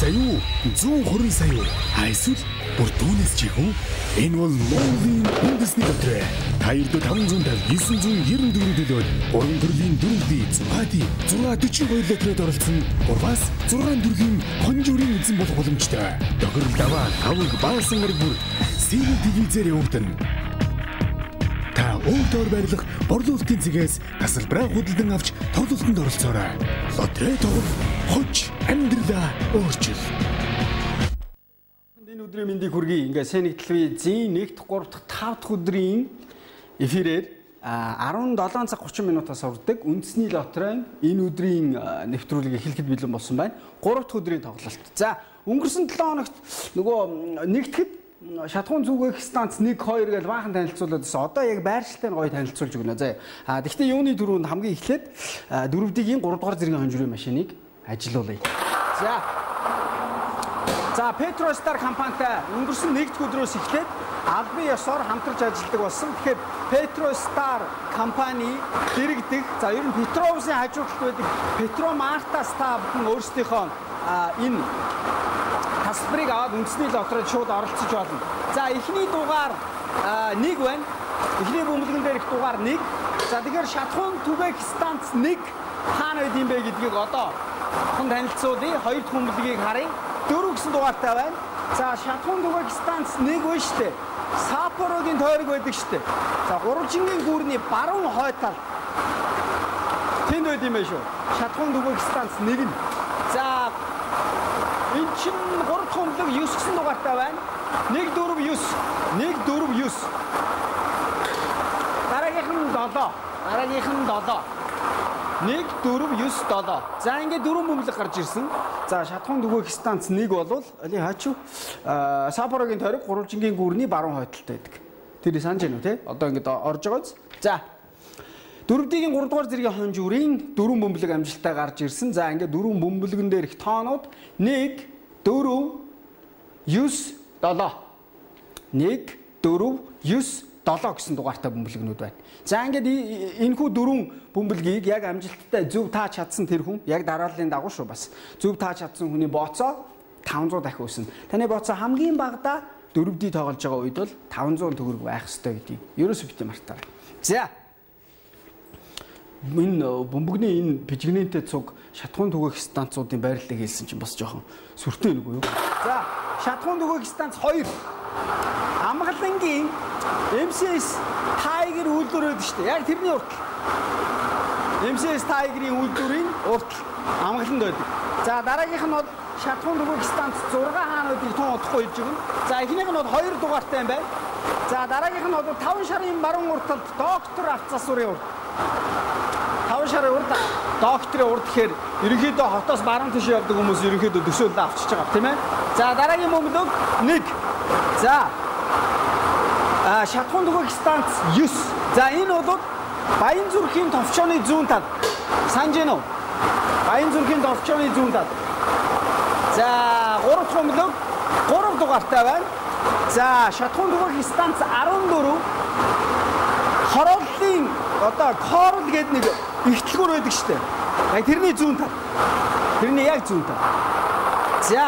сая юу? 120 сая юу? Эсвэл бүр түүнээс ч ихүү? Энэ бол Монголын үндэсний дотроо. 2,550 994 төлөөд 3 төрлийн дөрөвдий 642 лотерейд оролцсон 3-аас 6 төрлийн хонжуурын эзэн болох боломжтой. Тохирол даваа тавг баасан мөр бүр CCTV-зээр явагдана. Та өөртөө барилах борлуулалтын цэгээс тасалбараа худалдан авч тоглолтод оролцоорой. Лотерей тоглох хож амьдралаа өөрчил. Энэ өдрийн мэндийг хүргэе. Ингээ Сэнэг телевизийн 1-р, 3-р, 5-р өдрийн эфирээр 17 цаг 30 минутаас урддаг үндэсний лотерейн энэ өдрийн нэвтрүүлгийг эхлэхэд бэлэн болсон байна. 3-р өдрийн тоглолт. За, өнгөрсөн 7 хоногт нөгөө нэгтгэд шатхуун зүгэх станц 1 2 гэж баахан танилцуулаад байсан. Одоо яг байршилтай нь гоё танилцуулж өгнө. За. Гэхдээ юуны дөрөнд хамгийн эхлээд дөрөвдгийн 3 дугаар зэргийн хонжирын машиныг ажилуулъя. За, Petrostar компанитай өнгөрсөн 1-р өдрөөс эхлээд албан ёсоор хамтарч ажилладаг болсон. Тэгэхээр Petrostar компани дэрэгдэх, за ер нь Петровсын хажуугалт байдаг Петромартас та бүхэн өөрсдийнхөө энэ тасалбарыг аваад үндэсний лотерейд шууд оролцож болно. За, эхний дугаар 1 байна. Эхний бөмбөлгөн дээрх дугаар 1. За, тэгэхээр шатхуун түгээх станц 1 хаана байд юм бэ гэдгийг одоо хон танилцуулъя. 2 дахь бөмбөлгийг харъя. 4 гэсэн дугаартай байна. За, шатхуун түгээх станц 1 байна шүү дээ. Сапорогийн тойрог байдаг шүү дээ. За, Гурванжингийн гүүрний баруун хойд тал тэнд байд юм байна шүү. Шатхуун түгээх станц 1 нь. За, энэ чинь 3 дахь бөмбөлөг 9 гэсэн дугаартай байна. 149 149. Дараагийнх нь 7. 149 7. За, ингээд 4 бөмбөлөг гарч ирсэн. За, шатхуун түгээх станц 1 болвол али хаач юу? Сапорогийн тойрог Гурванжингийн гүүрний баруун хойдолтой байдаг. Тэр санаж байна уу те? Одоо ингээд орж байгаа биз? За. Дөрөвдгийн 3 дугаар зэргийн хонжуурын 4 бөмбөлөг амжилттай гарч ирсэн. За, ингээд 4 бөмбөлгөн дээрх тоонууд 1 4 9 7. 1 4 9 7 гэсэн дугаартай бөмбөлгнүүд байна. За, ингээд энэхүү 4 бөмбөлгийг яг амжилттай зөв тааж чадсан тэр хүн, яг дарааллын дагуу шүү бас. Зөв тааж чадсан хүний бооцоо 500 дахин өснө. Таны бооцоо хамгийн багадаа дөрөвдий тоглож байгаа үед бол 500 төгрөг байх ёстой гэдгийг ерөөсөө бити мартаарай. За. Энэ бөмбөгний энэ пижгнэнтэй цуг шатхуун түгээх станцуудын байрлалыг хэлсэн чинь бас жоохон сүртэй нэг үү? За, шатхуун түгээх станц 2. Амгалангийн MCS Tiger үйлдвэр байдаг шүү дээ. Яг тэрний уртл. MCS Tiger-ийн үйлдвэрийн уртл амгаланд байдаг. За, дараагийнх нь бол шатхуун түгээх станц 6 хаануудыг тун удахгүй хийж өгнө. За, эхнийх нь бол 2 дугаартай юм байна. За, дараагийнх нь бол 5 шарын баруун урталд доктор автосурын урт. 5 шарын урд докторын урд гэхээр ерөнхийдөө хотоос баруун тийш явдаг хүмүүс ерөнхийдөө төсөөлөлд авчиж байгаа тийм ээ. За, дараагийн бөмбөлөг 1. За. Шатхуун түгээх станц 9. За, энэ бол Баян зүрхийн товчооны зүүн тал. Санаж байна уу? Баян зүрхийн товчооны зүүн тал. За, 3 дахь бөмбөлөг 3 дугаартай байна. За, шатхуун түгээх станц 14. Хорооллын одоо Корл гэдэг нэг ихтлгүүр байдаг шүү дээ. Яг тэрний зүүн тал. Тэрний яг зүүн тал. За.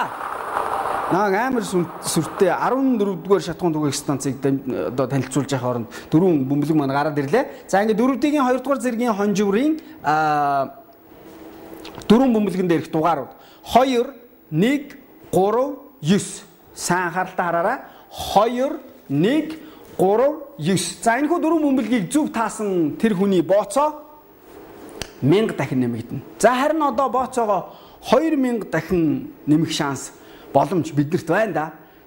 Амар сүртэй 14-р шатхуун түгээх станцыг одоо танилцуулж явах хооронд 4 бөмбөлөг маань гараад ирлээ. За, ингээд 4-ийн 2-р зэргийн хонжуурын 4 бөмбөлгөн дээрх дугаарууд 2 1 3 9. Сайн анхааралтай хараарай. 2 1 3 9. За, энэхүү 4 бөмбөлгийг зөв таасан тэр хүний бооцоо 1000 дахин нэмэгдэнэ. За, харин одоо бооцоогоо 2000 дахин нэмэх шанс боломж биднэрт байна да.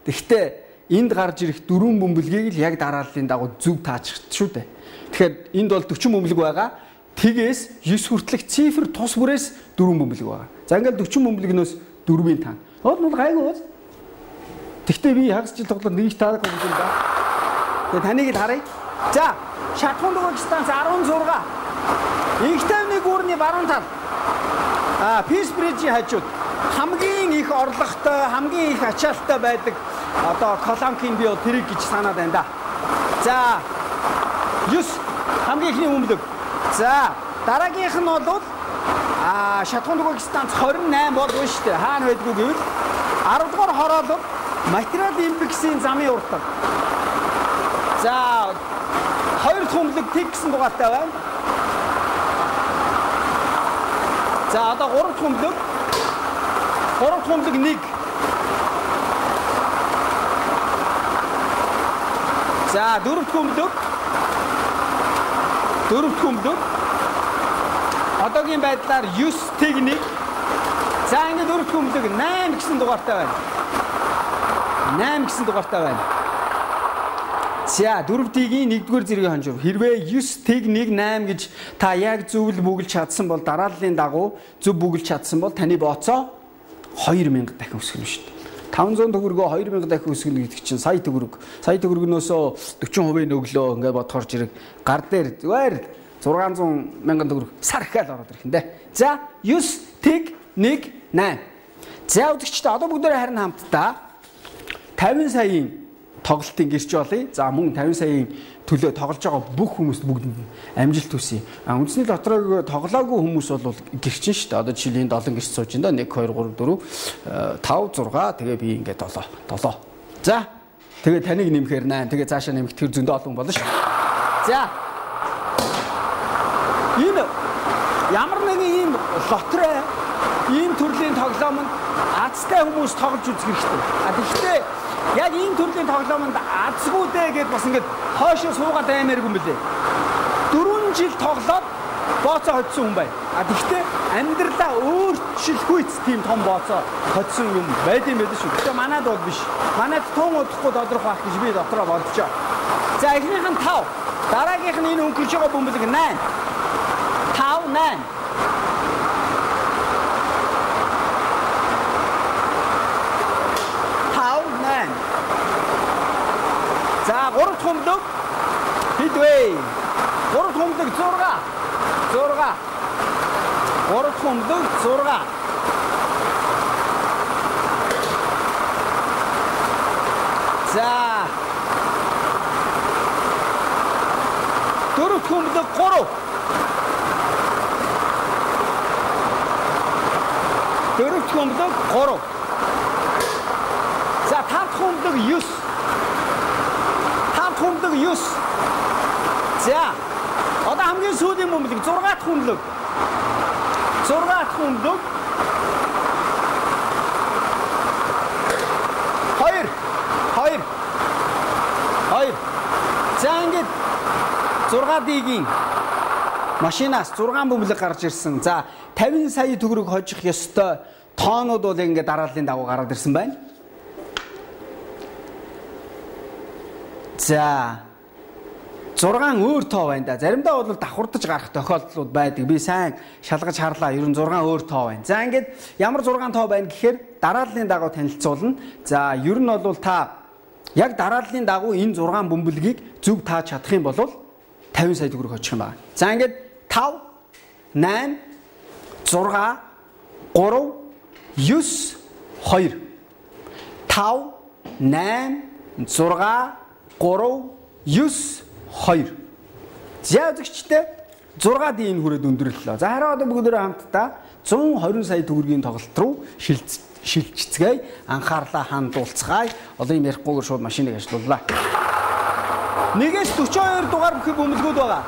Тэгэхдээ энд гарч ирэх 4 бөмбөлгийг л яг дарааллын дагуу зөв таачих шүү дээ. Тэгэхээр энд бол 40 бөмбөлөг байгаа. Тэгээс 9 хүртэлх цифр тус бүрээс 4 бөмбөлөг байгаа. За, ингээд 40 бөмбөлгнөөс 4-ийн таан. Бол гайгүй уу? Тэгэхдээ би хагас жил тоглоод нэг таарах юм да. Тэгээ таныг л харъя. За, шатхуун түгээх станц 16. Инхтайвны гүүрний баруун тал. Peace Bridge-ийн хажууд хамгийн их орлоготой, хамгийн их ачаалттай байдаг одоо колонкийн би бол тэрийг гэж санаад байна да. За, 9 хамгийн ихний бөмбөлөг. За, дараагийнх нь бол шатхуун түгээх станц 28 болов шүү дээ. Хаана байдгүй гэвэл 10 дугаар хороолол материал импексийн замын уртаг. За 2 дахь хүмүлэг тэг гэсэн дугаартай байна. За одоо 3 дахь хүмүлэг 1. За 4 дахь хүмүлэг одоогийн байдлаар 9 тэг 1. За ингээд 4 дахь хүмүлэг 8 гэсэн дугаартай байна. 8 гэсэн дугаартай байна. За 4D-ийн 1-р зэргийн хонжуур. Хэрвээ 9 тэг 1 8 гэж та яг зөв бүгэлж чадсан бол дарааллын дагуу зөв бүгэлж чадсан бол таны бооцоо 2000 дахин өсгөн шүү дээ. 500 төгрөгөө 2000 дахин өсгөнө гэдэг чинь сая төгрөгнөөсөө 40% өглөө ингээд бодохоор зэрэг гар дээр зүгээр 600 мянган төгрөг сар ихэл ороод ирэх юм дээ. За 9 тэг 1 8. За үзэгчдээ одоо бүгдээрээ харин хамтдаа 50 саяын тоглолтын гэрч болъё. За мөн 50 саяын төлөө тоглож байгаа бүх хүмүүст бүгдэнд амжилт хүсье. Үндсний дотроо тоглоогүй хүмүүс бол гэрчин шүү дээ. Одоо жишээл энэ 7 гэрч сууж байна. 1 2 3 4 5 6 тэгээ би ингээд 7. За тэгээ таныг нэмэхээр 8. Тэгээ цаашаа нэмэх тэр зөндөө олон болно шүү. За энэ ямар нэгэн ийм лотерей ийм төрлийн тоглоомонд азтай хүмүүс тоглож үзэх хэрэгтэй. Тэгэхдээ яг ийм төрлийн тоглоомонд азгүй дээ гэдээ бас ингээд хойшоо суугаад аймааргүй юм билээ. 4 жил тоглоод бооцоо хоцсон хүн байна. Тэгэхдээ амьдралаа өөрчлөхүйц тийм том бооцоо хоцсон юм байд юм байл шүү. Гэхдээ манайд бол биш. Манайд тун удахгүй доторх байх гэж би дотроо бодчихоо. За эхнийх нь 5. Дараагийнх нь энэ өнгөрч байгаа бөмбөлөг 8. 5 8. За 3 дахь хүмүлэг хидвэ. 3 дахь хүмүлэг 6. 3 дахь хүмүлэг 6. За 4 дахь хүмүлэг 3. 4 дахь хүмүлэг 3. За 5 дахь хүмүлэг 9. 5 хүмүлэг 9. За одоо хамгийн сүүлийн бөмбөлөг 6 дахь хүмүлэг. 6 дахь хүмүлэг 2. За ингээд 6D-ийн машинаас 6 бөмбөлөг гарч ирсэн. За 50 сая төгрөг хожих ёстой тоонууд бол ингээд дарааллын дагуу гараад ирсэн байна. За 6 өөр тоо байна да. Заримдаа бол давхурдаж гарах тохиолдлууд байдаг. Би сайн шалгаж харлаа. Ер нь 6 өөр тоо байна. За ингээд ямар 6 тоо байна гэхээр дарааллын дагуу танилцуулна. За ер нь бол та яг дарааллын дагуу энэ 6 бөмбөлгийг зөв тааж чадах юм бол 50 сая төгрөг очих юм байна. За ингээд 5 8 6 3 9 2 5 8 6 3 9 2. За үзэгчтэй 6D-ийн хүрээд өндөрлөлөө. За хараа одоо бүгдээрээ хамтдаа 120 сая төгрөгийн тоглолт руу шилжицгээе. Анхаарлаа хандуулцгаая. Одоо юм ярихгүйгээр шууд машиныг ажилууллаа. 1-ээс 42 дугаар бүхий бөмбөлгүүд байгаа.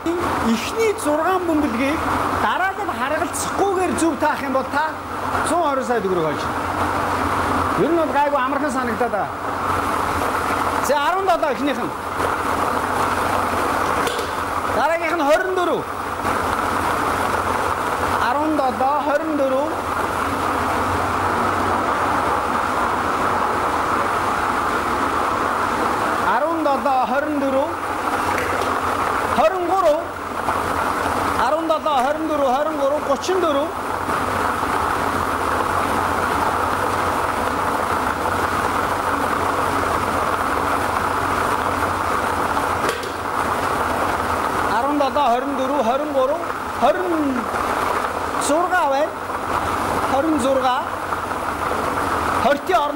Эхний 6 бөмбөлгийг дараагаар харгалцахгүйгээр зөв таах юм бол та 120 сая төгрөг олж. Ер нь бол гайгүй амархан санагдаад байгаа. За 17 эхнийх нь. Дараагийнх нь 24. 17 24.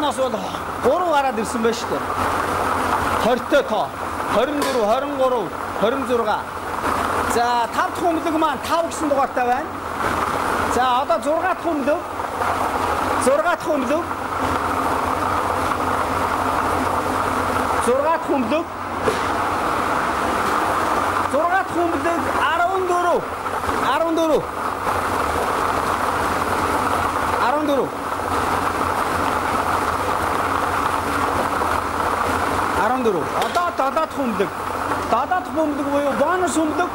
Орноос бол 3 гараад ирсэн байна шүү дээ. 20-той тоо. 24, 23, 26. За 5 дахь бөмбөлөг маань 5 гэсэн дугаартай байна. За одоо 6 дахь бөмбөлөг. 6 дахь бөмбөлөг. бөмбөлөг 6 дахь бөмбөлөг 14 одоо дадаад бөмбөлөг буюу бонус бөмбөлөг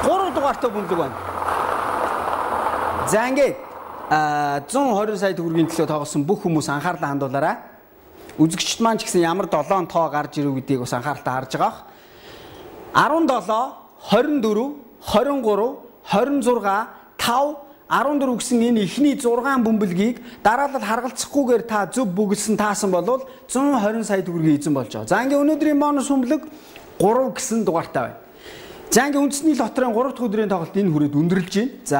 3 дугаартай бөмбөлөг байна. За ингээд 120 сая төгрөгийн төлөө тоглосон бүх хүмүүс анхаарлаа хандуулаарай. Үзэгчд маань ч гэсэн ямар 7 тоо гарч ирв гэдгийг бас анхааралтай харж байгаа. 17, 24, 23, 26, 5, 14 гэсэн энэ ихний 6 бөмбөлгийг дараалал харгалцахгүйгээр та зөв бүгэлсэн таасан бол 120 сая төгрөгийн эзэн болж байгаа. За ингээд өнөөдрийн бонус бөмбөлөг 3 гэсэн дугаартай байна. За ингээд үндэсний лотерейн 3 дахь өдрийн тоглолт энэ хүрээд өндөрлж байна. За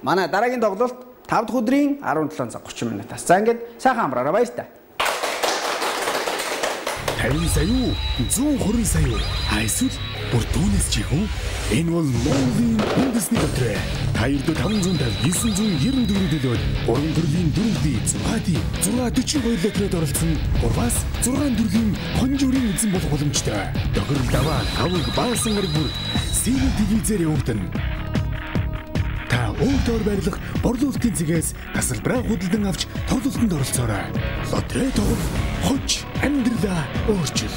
манай дараагийн тоглолт 5 дахь өдрийн 17 цаг 30 минутаас. За ингээд сайхан амраарай, баярлалаа. 50 сая, 120 сая. Эсвэл бүр түүнээс ч ихэнх энэ бол Монголын үндэсний лотерей. Та ердөө 550, 994 төлөөд 3 төрлийн дөрөвдий Цүхати 642 лотерейд оролцсон 3-аас 6 төрлийн хонжуурын эзэн болох боломжтой. Тохирол даваа тавг баасан гараг бүр Сэрэг телевизээр явагдана. Та өөртөө барилах борлуулалтын цэгээс тасалбараа худалдан авч тоглолтод оролцоорой. Лотерей тоглох хоч амьдралаа өөрчил.